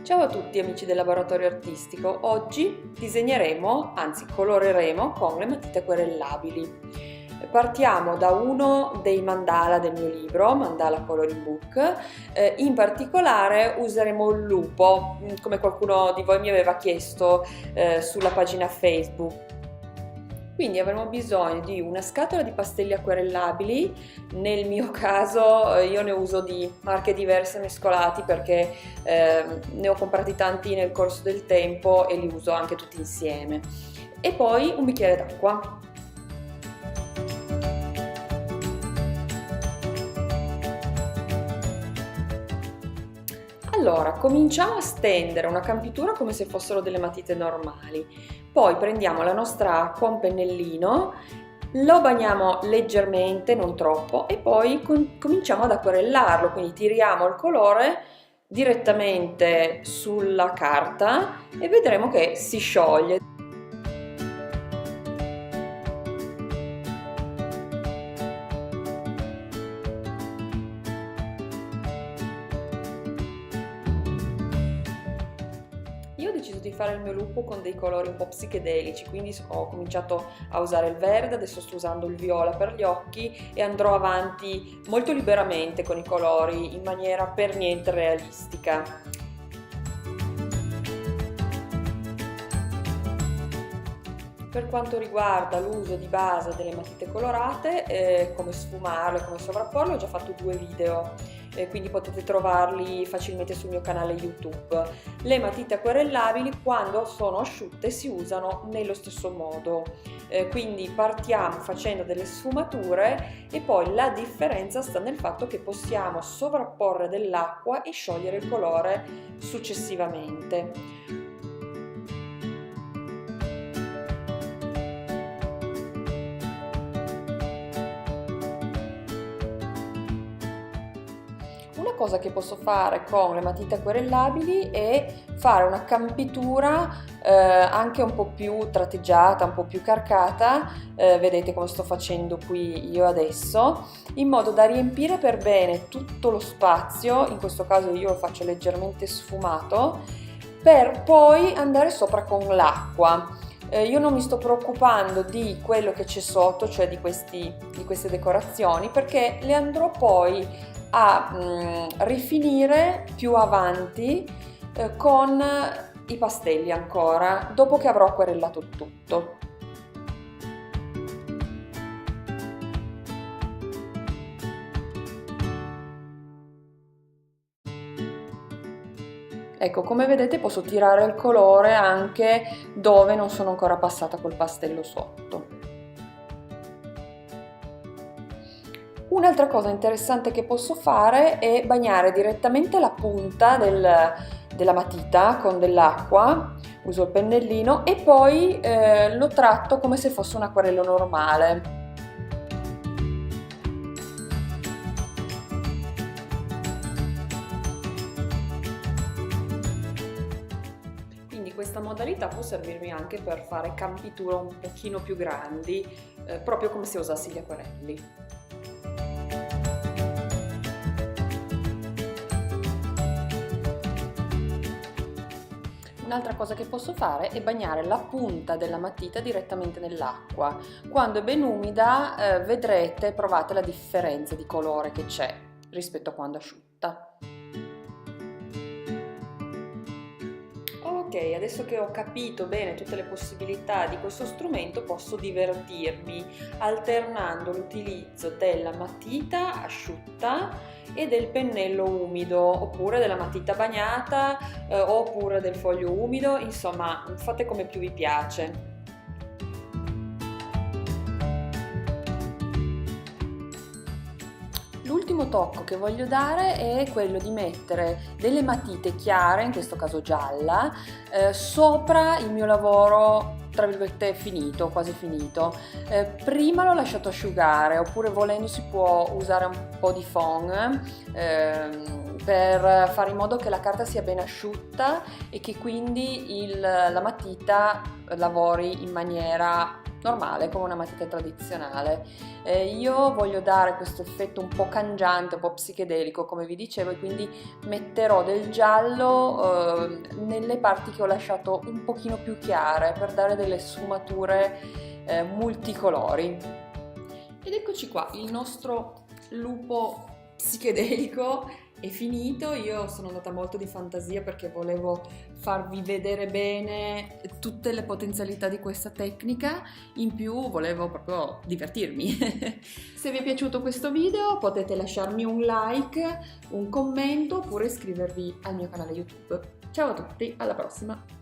Ciao a tutti amici del laboratorio artistico, oggi disegneremo, anzi coloreremo con le matite acquerellabili. Partiamo da uno dei mandala del mio libro, Mandala Coloring Book, in particolare useremo il lupo, come qualcuno di voi mi aveva chiesto sulla pagina Facebook. Quindi avremo bisogno di una scatola di pastelli acquerellabili, nel mio caso io ne uso di marche diverse mescolati perché ne ho comprati tanti nel corso del tempo e li uso anche tutti insieme. E poi un bicchiere d'acqua. Allora, cominciamo a stendere una campitura come se fossero delle matite normali, poi prendiamo la nostra acqua, un pennellino, lo bagniamo leggermente, non troppo, e poi cominciamo ad acquerellarlo, quindi tiriamo il colore direttamente sulla carta e vedremo che si scioglie. Io ho deciso di fare il mio lupo con dei colori un po' psichedelici, quindi ho cominciato a usare il verde, adesso sto usando il viola per gli occhi e andrò avanti molto liberamente con i colori in maniera per niente realistica. Per quanto riguarda l'uso di base delle matite colorate, come sfumarle, come sovrapporle, ho già fatto 2 video, quindi potete trovarli facilmente sul mio canale YouTube. Le matite acquerellabili quando sono asciutte si usano nello stesso modo, quindi partiamo facendo delle sfumature e poi la differenza sta nel fatto che possiamo sovrapporre dell'acqua e sciogliere il colore successivamente. Una cosa che posso fare con le matite acquerellabili è fare una campitura anche un po' più tratteggiata, un po' più carcata, vedete come sto facendo qui io adesso, in modo da riempire per bene tutto lo spazio, in questo caso io lo faccio leggermente sfumato, per poi andare sopra con l'acqua. Io non mi sto preoccupando di quello che c'è sotto, cioè di queste decorazioni, perché le andrò poi a rifinire più avanti con i pastelli ancora, dopo che avrò acquerellato il tutto. Ecco, come vedete posso tirare il colore anche dove non sono ancora passata col pastello sotto. Un'altra cosa interessante che posso fare è bagnare direttamente la punta della matita con dell'acqua, uso il pennellino e poi lo tratto come se fosse un acquarello normale. Quindi questa modalità può servirmi anche per fare campiture un pochino più grandi, proprio come se usassi gli acquarelli. Un'altra cosa che posso fare è bagnare la punta della matita direttamente nell'acqua. Quando è ben umida vedrete, provate la differenza di colore che c'è rispetto a quando asciutta. Ok, adesso che ho capito bene tutte le possibilità di questo strumento posso divertirmi alternando l'utilizzo della matita asciutta e del pennello umido, oppure della matita bagnata oppure del foglio umido, insomma fate come più vi piace. L'ultimo tocco che voglio dare è quello di mettere delle matite chiare, in questo caso gialla, sopra il mio lavoro tra virgolette finito, quasi finito. Prima l'ho lasciato asciugare, oppure volendo si può usare un po' di foam per fare in modo che la carta sia ben asciutta e che quindi la matita lavori in maniera normale, come una matita tradizionale. Io voglio dare questo effetto un po' cangiante, un po' psichedelico, come vi dicevo, e quindi metterò del giallo nelle parti che ho lasciato un pochino più chiare per dare delle sfumature multicolori. Ed eccoci qua, il nostro lupo psichedelico è finito. Io sono andata molto di fantasia perché volevo farvi vedere bene tutte le potenzialità di questa tecnica, in più volevo proprio divertirmi. Se vi è piaciuto questo video potete lasciarmi un like, un commento oppure iscrivervi al mio canale YouTube. Ciao a tutti, alla prossima!